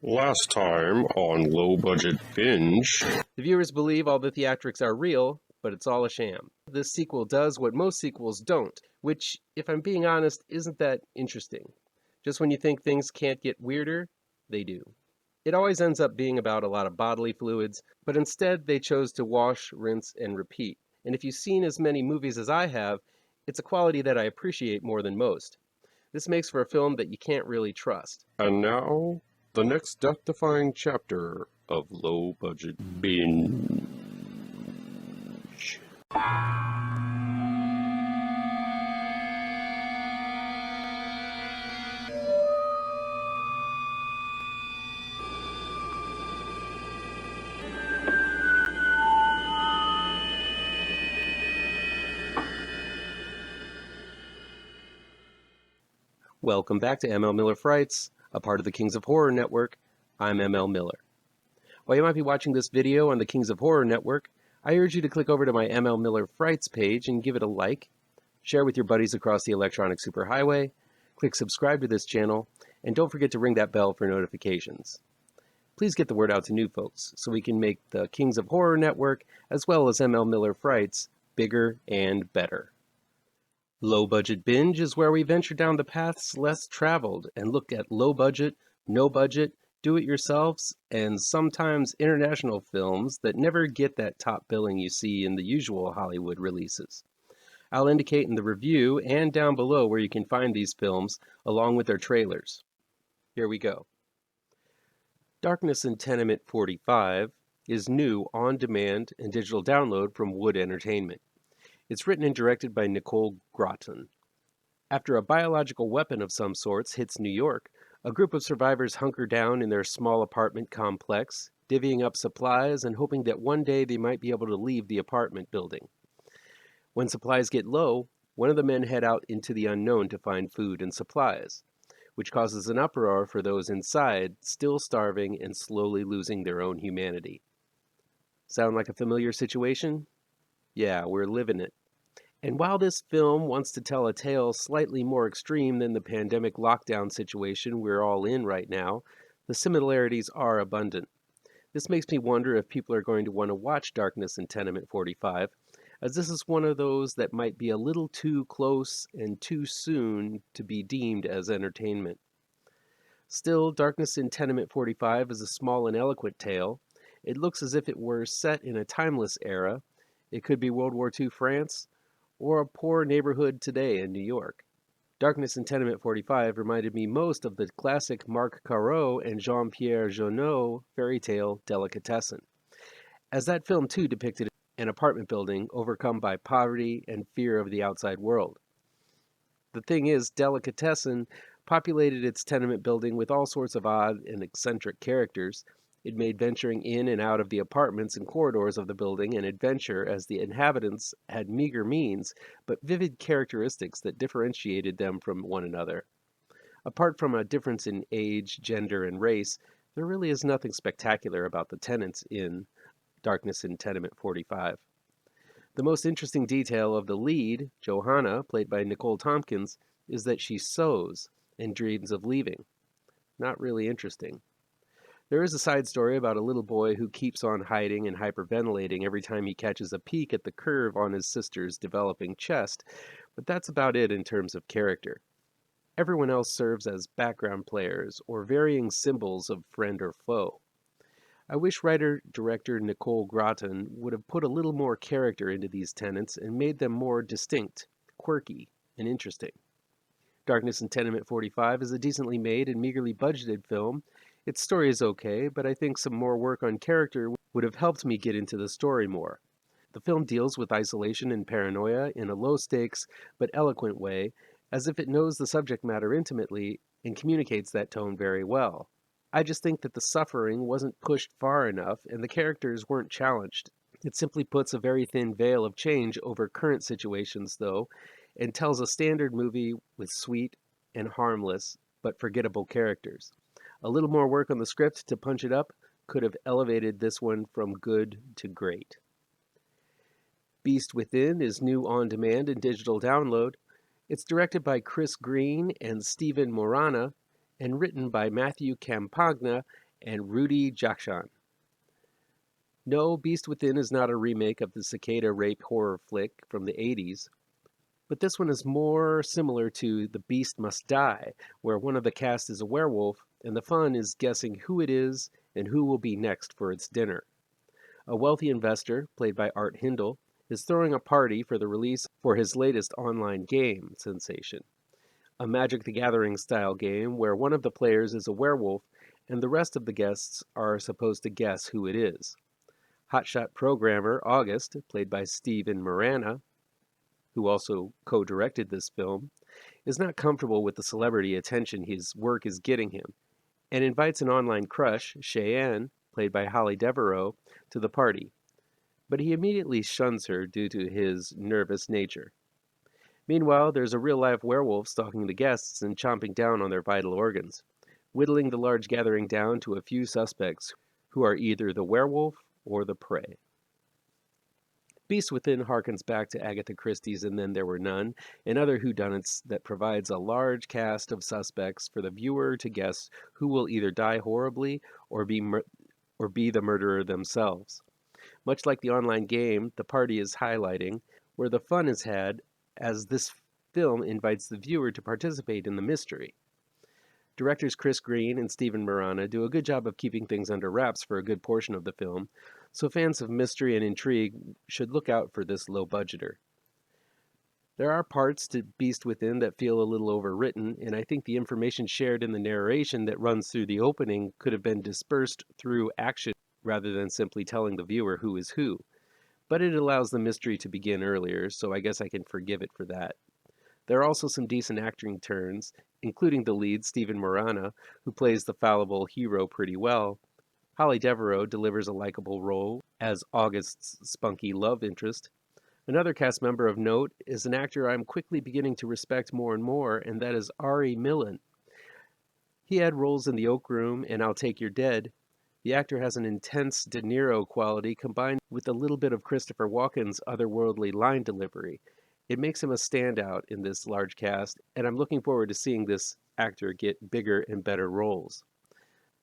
Last time on Low Budget Binge. The viewers believe all the theatrics are real, but it's all a sham. This sequel does what most sequels don't, which, if I'm being honest, isn't that interesting. Just when you think things can't get weirder, they do. It always ends up being about a lot of bodily fluids, but instead they chose to wash, rinse, and repeat. And if you've seen as many movies as I have, it's a quality that I appreciate more than most. This makes for a film that you can't really trust. And now, the next death-defying chapter of Low Budget Binge. Welcome back to ML Miller Frights, a part of the Kings of Horror Network. I'm ML Miller. While you might be watching this video on the Kings of Horror Network, I urge you to click over to my ML Miller Frights page and give it a like, share with your buddies across the electronic superhighway, click subscribe to this channel, and don't forget to ring that bell for notifications. Please get the word out to new folks so we can make the Kings of Horror Network, as well as ML Miller Frights, bigger and better. Low Budget Binge is where we venture down the paths less traveled and look at low budget, no budget, do-it-yourselves, and sometimes international films that never get that top billing you see in the usual Hollywood releases. I'll indicate in the review and down below where you can find these films, along with their trailers. Here we go. Darkness in Tenement 45 is new on-demand and digital download from Wood Entertainment. It's written and directed by Nicole Groton. After a biological weapon of some sorts hits New York, a group of survivors hunker down in their small apartment complex, divvying up supplies and hoping that one day they might be able to leave the apartment building. When supplies get low, one of the men head out into the unknown to find food and supplies, which causes an uproar for those inside, still starving and slowly losing their own humanity. Sound like a familiar situation? Yeah, we're living it. And while this film wants to tell a tale slightly more extreme than the pandemic lockdown situation we're all in right now, the similarities are abundant. This makes me wonder if people are going to want to watch Darkness in Tenement 45, as this is one of those that might be a little too close and too soon to be deemed as entertainment. Still, Darkness in Tenement 45 is a small and eloquent tale. It looks as if it were set in a timeless era. It could be World War II France, or a poor neighborhood today in New York. Darkness in Tenement 45 reminded me most of the classic Marc Caro and Jean-Pierre Jeunet fairy tale Delicatessen, as that film too depicted an apartment building overcome by poverty and fear of the outside world. The thing is, Delicatessen populated its tenement building with all sorts of odd and eccentric characters. It made venturing in and out of the apartments and corridors of the building an adventure, as the inhabitants had meager means, but vivid characteristics that differentiated them from one another. Apart from a difference in age, gender, and race, there really is nothing spectacular about the tenants in Darkness in Tenement 45. The most interesting detail of the lead, Johanna, played by Nicole Tompkins, is that she sews and dreams of leaving. Not really interesting. There is a side story about a little boy who keeps on hiding and hyperventilating every time he catches a peek at the curve on his sister's developing chest, but that's about it in terms of character. Everyone else serves as background players or varying symbols of friend or foe. I wish writer-director Nicole Groton would have put a little more character into these tenants and made them more distinct, quirky, and interesting. Darkness in Tenement 45 is a decently made and meagerly budgeted film. Its story is okay, but I think some more work on character would have helped me get into the story more. The film deals with isolation and paranoia in a low-stakes but eloquent way, as if it knows the subject matter intimately and communicates that tone very well. I just think that the suffering wasn't pushed far enough and the characters weren't challenged. It simply puts a very thin veil of change over current situations, though, and tells a standard movie with sweet and harmless but forgettable characters. A little more work on the script to punch it up could have elevated this one from good to great. Beast Within is new on-demand and digital download. It's directed by Chris Green and Stephen Morana and written by Matthew Campagna and Rudy Jahchan. No, Beast Within is not a remake of the cicada rape horror flick from the 80s, but this one is more similar to The Beast Must Die, where one of the cast is a werewolf, and the fun is guessing who it is and who will be next for its dinner. A wealthy investor, played by Art Hindle, is throwing a party for the release for his latest online game sensation, a Magic the Gathering style game where one of the players is a werewolf and the rest of the guests are supposed to guess who it is. Hotshot programmer August, played by Steven Morana, who also co-directed this film, is not comfortable with the celebrity attention his work is getting him, and invites an online crush, Cheyenne, played by Holly Devereaux, to the party. But he immediately shuns her due to his nervous nature. Meanwhile, there's a real-life werewolf stalking the guests and chomping down on their vital organs, whittling the large gathering down to a few suspects who are either the werewolf or the prey. Beast Within harkens back to Agatha Christie's And Then There Were None and other whodunits that provides a large cast of suspects for the viewer to guess who will either die horribly or be the murderer themselves. Much like the online game the party is highlighting, where the fun is had as this film invites the viewer to participate in the mystery. Directors Chris Green and Steven Morana do a good job of keeping things under wraps for a good portion of the film, so fans of mystery and intrigue should look out for this low-budgeter. There are parts to Beast Within that feel a little overwritten, and I think the information shared in the narration that runs through the opening could have been dispersed through action rather than simply telling the viewer who is who. But it allows the mystery to begin earlier, so I guess I can forgive it for that. There are also some decent acting turns, including the lead, Steven Morana, who plays the fallible hero pretty well. Holly Devereaux delivers a likable role as August's spunky love interest. Another cast member of note is an actor I'm quickly beginning to respect more and more, and that is Ari Millen. He had roles in The Oak Room and I'll Take Your Dead. The actor has an intense De Niro quality combined with a little bit of Christopher Walken's otherworldly line delivery. It makes him a standout in this large cast, and I'm looking forward to seeing this actor get bigger and better roles.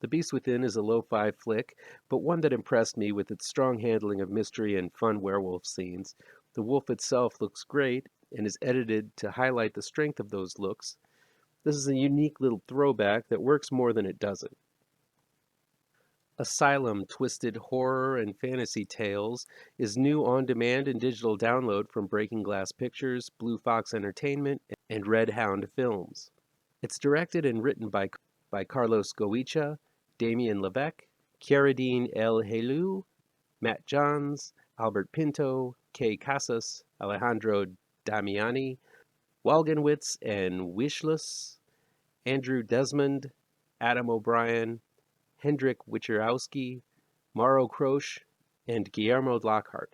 The Beast Within is a lo-fi flick, but one that impressed me with its strong handling of mystery and fun werewolf scenes. The wolf itself looks great and is edited to highlight the strength of those looks. This is a unique little throwback that works more than it doesn't. Asylum Twisted Horror and Fantasy Tales is new on-demand and digital download from Breaking Glass Pictures, Blue Fox Entertainment, and Red Hound Films. It's directed and written by Carlos Goitia, Damien LeVeck, Kheireddine El-Helou, Matt Johns, Albert Pinto, Caye Casas, Alejandro Damiani, Walgenwitz and Winshluss, Andrew Desmond, Adam O'Brien, Hendryk Witscherkowsky, Mauro Croche, and Guillermo Lockhart.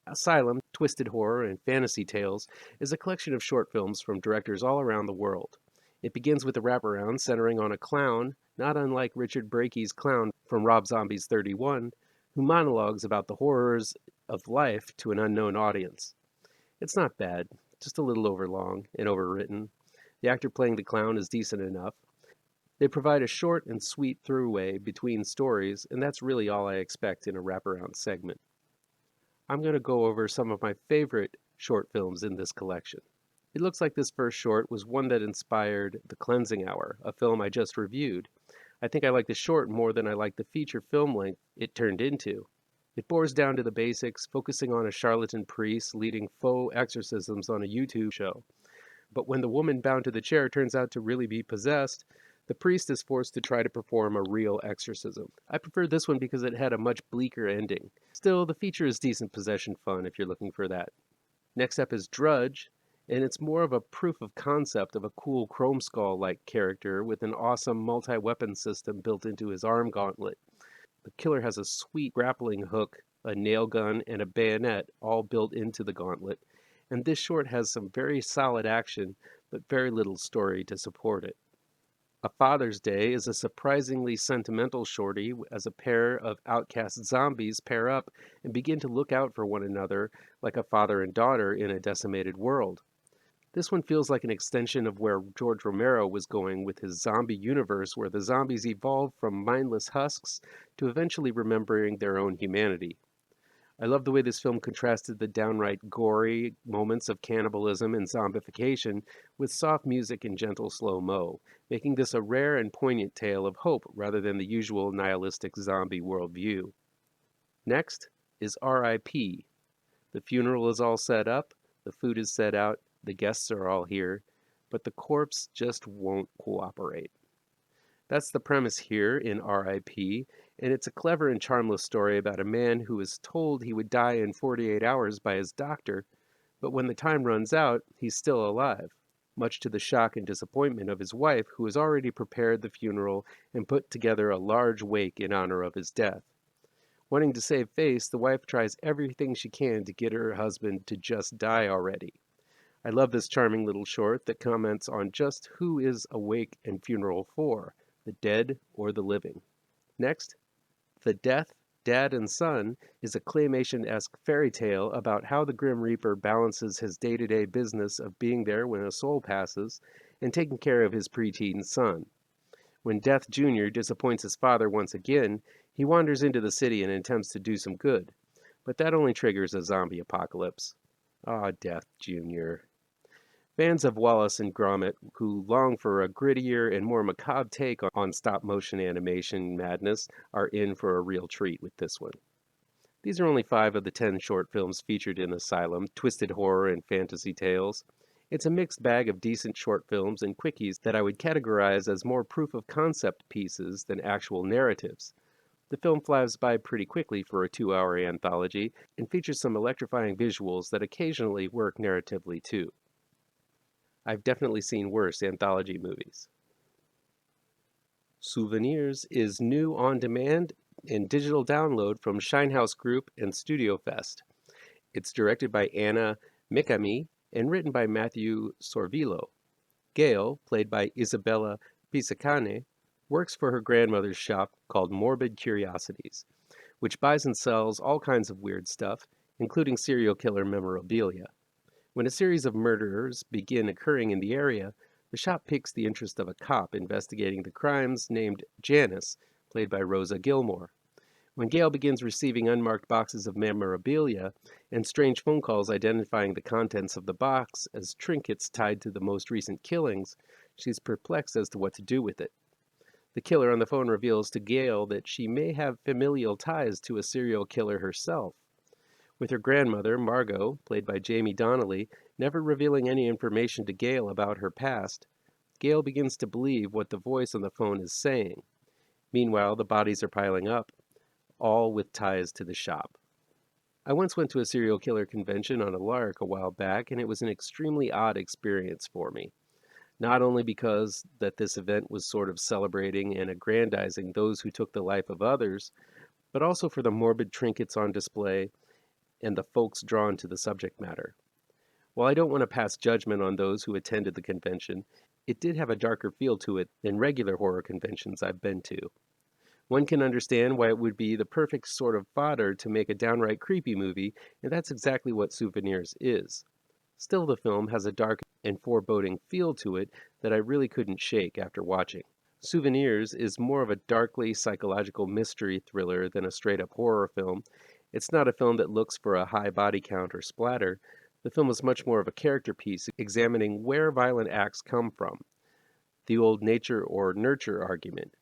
Asylum, Twisted Horror and Fantasy Tales is a collection of short films from directors all around the world. It begins with a wraparound centering on a clown, not unlike Richard Brake's clown from Rob Zombie's 31, who monologues about the horrors of life to an unknown audience. It's not bad, just a little overlong and overwritten. The actor playing the clown is decent enough. They provide a short and sweet throughway between stories, and that's really all I expect in a wraparound segment. I'm going to go over some of my favorite short films in this collection. It looks like this first short was one that inspired The Cleansing Hour, a film I just reviewed. I think I like the short more than I like the feature film length it turned into. It bores down to the basics, focusing on a charlatan priest leading faux exorcisms on a YouTube show. But when the woman bound to the chair turns out to really be possessed, the priest is forced to try to perform a real exorcism. I prefer this one because it had a much bleaker ending. Still, the feature is decent possession fun if you're looking for that. Next up is Drudge, and it's more of a proof of concept of a cool Chrome Skull-like character with an awesome multi-weapon system built into his arm gauntlet. The killer has a sweet grappling hook, a nail gun, and a bayonet all built into the gauntlet, and this short has some very solid action, but very little story to support it. A Father's Day is a surprisingly sentimental shorty as a pair of outcast zombies pair up and begin to look out for one another like a father and daughter in a decimated world. This one feels like an extension of where George Romero was going with his zombie universe, where the zombies evolve from mindless husks to eventually remembering their own humanity. I love the way this film contrasted the downright gory moments of cannibalism and zombification with soft music and gentle slow-mo, making this a rare and poignant tale of hope rather than the usual nihilistic zombie worldview. Next is R.I.P. The funeral is all set up, the food is set out, the guests are all here, but the corpse just won't cooperate. That's the premise here in R.I.P., and it's a clever and charmless story about a man who is told he would die in 48 hours by his doctor, but when the time runs out, he's still alive, much to the shock and disappointment of his wife, who has already prepared the funeral and put together a large wake in honor of his death. Wanting to save face, the wife tries everything she can to get her husband to just die already. I love this charming little short that comments on just who is a wake and funeral for, the dead or the living. Next, The Death, Dad and Son is a claymation-esque fairy tale about how the Grim Reaper balances his day-to-day business of being there when a soul passes and taking care of his preteen son. When Death Jr. disappoints his father once again, he wanders into the city and attempts to do some good, but that only triggers a zombie apocalypse. Ah, Death Jr. Fans of Wallace and Gromit, who long for a grittier and more macabre take on stop-motion animation madness, are in for a real treat with this one. These are only 5 of the 10 short films featured in Asylum, twisted horror and fantasy tales. It's a mixed bag of decent short films and quickies that I would categorize as more proof-of-concept pieces than actual narratives. The film flies by pretty quickly for a 2-hour anthology and features some electrifying visuals that occasionally work narratively too. I've definitely seen worse anthology movies. Souvenirs is new on demand and digital download from Shinehouse Group and Studio Fest. It's directed by Anna Mikami and written by Matthew Sorvillo. Gail, played by Isabella Pisacane, works for her grandmother's shop called Morbid Curiosities, which buys and sells all kinds of weird stuff, including serial killer memorabilia. When a series of murders begin occurring in the area, the shop piques the interest of a cop investigating the crimes named Janice, played by Rosa Gilmore. When Gail begins receiving unmarked boxes of memorabilia and strange phone calls identifying the contents of the box as trinkets tied to the most recent killings, she's perplexed as to what to do with it. The killer on the phone reveals to Gail that she may have familial ties to a serial killer herself. With her grandmother, Margot, played by Jamie Donnelly, never revealing any information to Gail about her past, Gail begins to believe what the voice on the phone is saying. Meanwhile, the bodies are piling up, all with ties to the shop. I once went to a serial killer convention on a lark a while back, and it was an extremely odd experience for me. Not only because that this event was sort of celebrating and aggrandizing those who took the life of others, but also for the morbid trinkets on display and the folks drawn to the subject matter. While I don't want to pass judgment on those who attended the convention, it did have a darker feel to it than regular horror conventions I've been to. One can understand why it would be the perfect sort of fodder to make a downright creepy movie, and that's exactly what Souvenirs is. Still, the film has a dark and foreboding feel to it that I really couldn't shake after watching. Souvenirs is more of a darkly psychological mystery thriller than a straight-up horror film. It's not a film that looks for a high body count or splatter. The film is much more of a character piece, examining where violent acts come from. The old nature or nurture argument,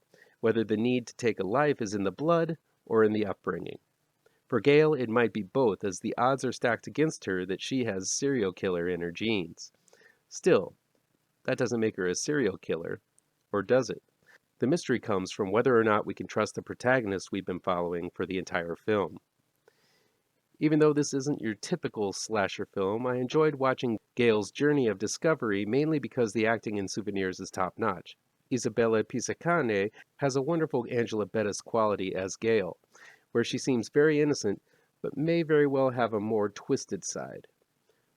whether the need to take a life is in the blood or in the upbringing. For Gail, it might be both, as the odds are stacked against her that she has serial killer in her genes. Still, that doesn't make her a serial killer, or does it? The mystery comes from whether or not we can trust the protagonist we've been following for the entire film. Even though this isn't your typical slasher film, I enjoyed watching Gail's journey of discovery mainly because the acting in Souvenirs is top-notch. Isabella Pisacane has a wonderful Angela Bettis quality as Gail, where she seems very innocent, but may very well have a more twisted side.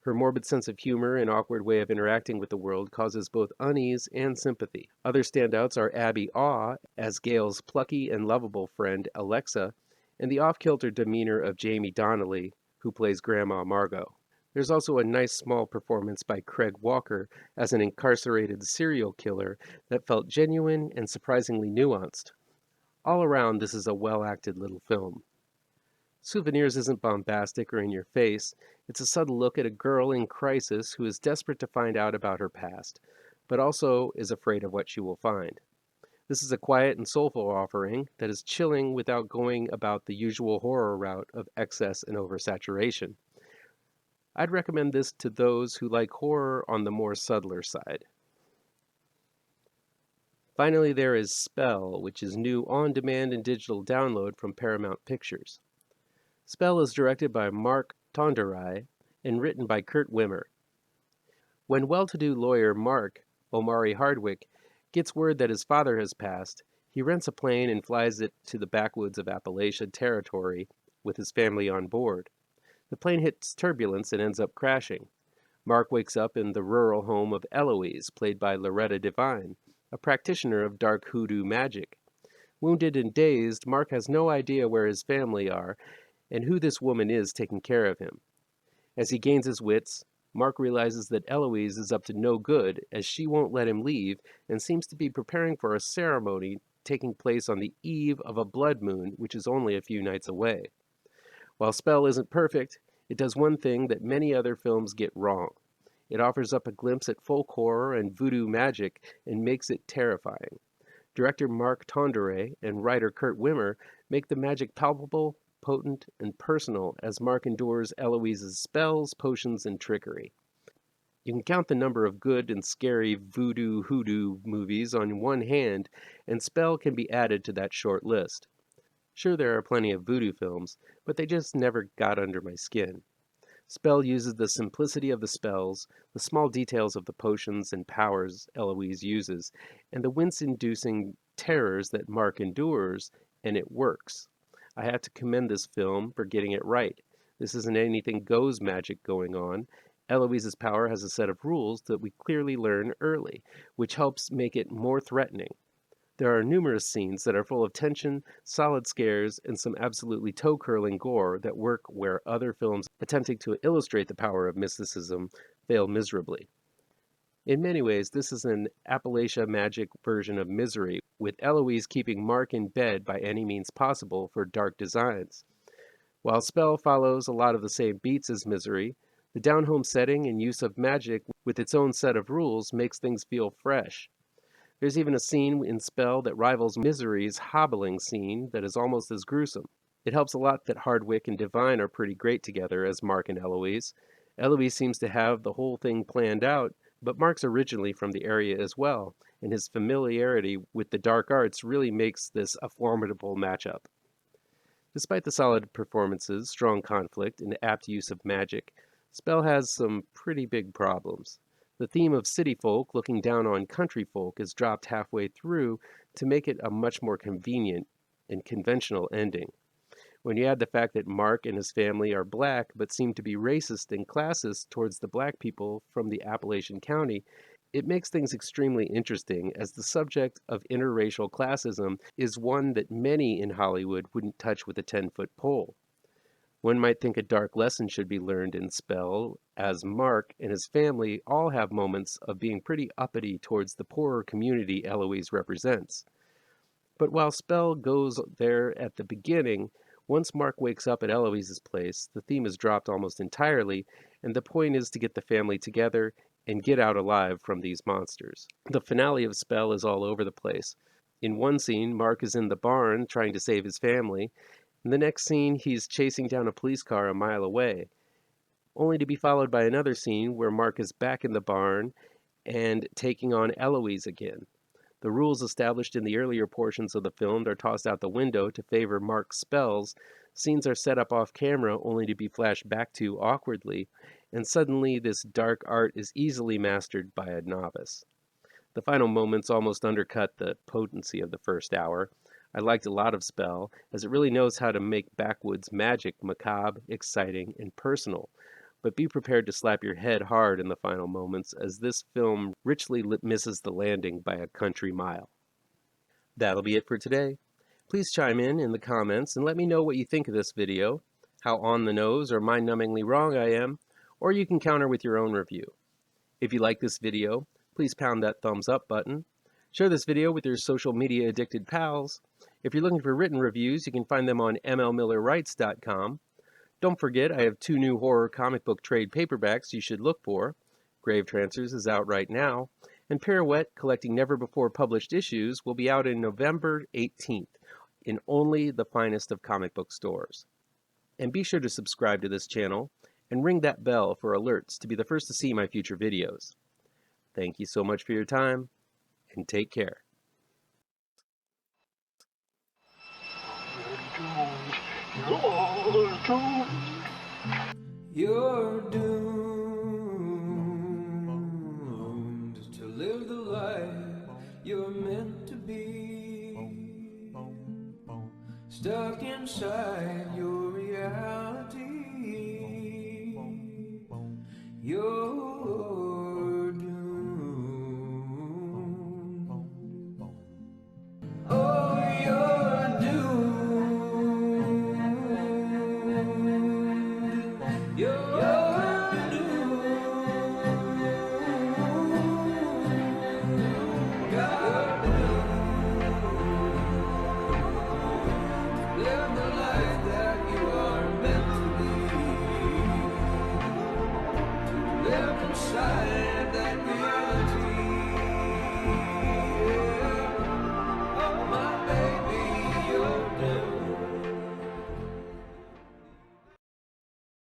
Her morbid sense of humor and awkward way of interacting with the world causes both unease and sympathy. Other standouts are Abby Awe as Gail's plucky and lovable friend Alexa, and the off-kilter demeanor of Jamie Donnelly, who plays Grandma Margot. There's also a nice small performance by Craig Walker as an incarcerated serial killer that felt genuine and surprisingly nuanced. All around, this is a well-acted little film. Souvenirs isn't bombastic or in your face. It's a subtle look at a girl in crisis who is desperate to find out about her past, but also is afraid of what she will find. This is a quiet and soulful offering that is chilling without going about the usual horror route of excess and oversaturation. I'd recommend this to those who like horror on the more subtler side. Finally, there is Spell, which is new on-demand and digital download from Paramount Pictures. Spell is directed by Mark Tonderai and written by Kurt Wimmer. When well-to-do lawyer Mark Omari Hardwick gets word that his father has passed, he rents a plane and flies it to the backwoods of Appalachia Territory with his family on board. The plane hits turbulence and ends up crashing. Mark wakes up in the rural home of Eloise, played by Loretta Devine, a practitioner of dark hoodoo magic. Wounded and dazed, Mark has no idea where his family are and who this woman is taking care of him. As he gains his wits, Mark realizes that Eloise is up to no good as she won't let him leave and seems to be preparing for a ceremony taking place on the eve of a blood moon, which is only a few nights away. While Spell isn't perfect, it does one thing that many other films get wrong. It offers up a glimpse at folk horror and voodoo magic and makes it terrifying. Director Mark Tonderai and writer Kurt Wimmer make the magic palpable, potent, and personal as Mark endures Eloise's spells, potions, and trickery. You can count the number of good and scary voodoo hoodoo movies on one hand, and Spell can be added to that short list. Sure, there are plenty of voodoo films, but they just never got under my skin. Spell uses the simplicity of the spells, the small details of the potions and powers Eloise uses, and the wince-inducing terrors that Mark endures, and it works. I have to commend this film for getting it right. This isn't anything goes magic going on. Eloise's power has a set of rules that we clearly learn early, which helps make it more threatening. There are numerous scenes that are full of tension, solid scares, and some absolutely toe-curling gore that work where other films attempting to illustrate the power of mysticism fail miserably. In many ways, this is an Appalachia magic version of Misery, with Eloise keeping Mark in bed by any means possible for dark designs. While Spell follows a lot of the same beats as Misery, the down-home setting and use of magic with its own set of rules makes things feel fresh. There's even a scene in Spell that rivals Misery's hobbling scene that is almost as gruesome. It helps a lot that Hardwick and Devine are pretty great together as Mark and Eloise. Eloise seems to have the whole thing planned out, but Mark's originally from the area as well, and his familiarity with the dark arts really makes this a formidable matchup. Despite the solid performances, strong conflict, and apt use of magic, Spell has some pretty big problems. The theme of city folk looking down on country folk is dropped halfway through to make it a much more convenient and conventional ending. When you add the fact that Mark and his family are black but seem to be racist and classist towards the black people from the Appalachian County, it makes things extremely interesting as the subject of interracial classism is one that many in Hollywood wouldn't touch with a 10-foot pole. One might think a dark lesson should be learned in Spell, as Mark and his family all have moments of being pretty uppity towards the poorer community Eloise represents. But while Spell goes there at the beginning, once Mark wakes up at Eloise's place, the theme is dropped almost entirely, and the point is to get the family together and get out alive from these monsters. The finale of Spell is all over the place. In one scene, Mark is in the barn trying to save his family. In the next scene, he's chasing down a police car a mile away, only to be followed by another scene where Mark is back in the barn and taking on Eloise again. The rules established in the earlier portions of the film are tossed out the window to favor Mark's spells. Scenes are set up off camera only to be flashed back to awkwardly, and suddenly this dark art is easily mastered by a novice. The final moments almost undercut the potency of the first hour. I liked a lot of Spell, as it really knows how to make backwoods magic macabre, exciting, and personal. But be prepared to slap your head hard in the final moments, as this film richly misses the landing by a country mile. That'll be it for today. Please chime in the comments and let me know what you think of this video, how on the nose or mind-numbingly wrong I am, or you can counter with your own review. If you like this video, please pound that thumbs up button. Share this video with your social media addicted pals. If you're looking for written reviews, you can find them on mlmillerwrites.com. Don't forget, I have 2 new horror comic book trade paperbacks you should look for. Grave Trancers is out right now, and Pirouette, collecting never-before-published issues, will be out in November 18th in only the finest of comic book stores. And be sure to subscribe to this channel and ring that bell for alerts to be the first to see my future videos. Thank you so much for your time, and take care. You're doomed to live the life you're meant to be, stuck inside your reality.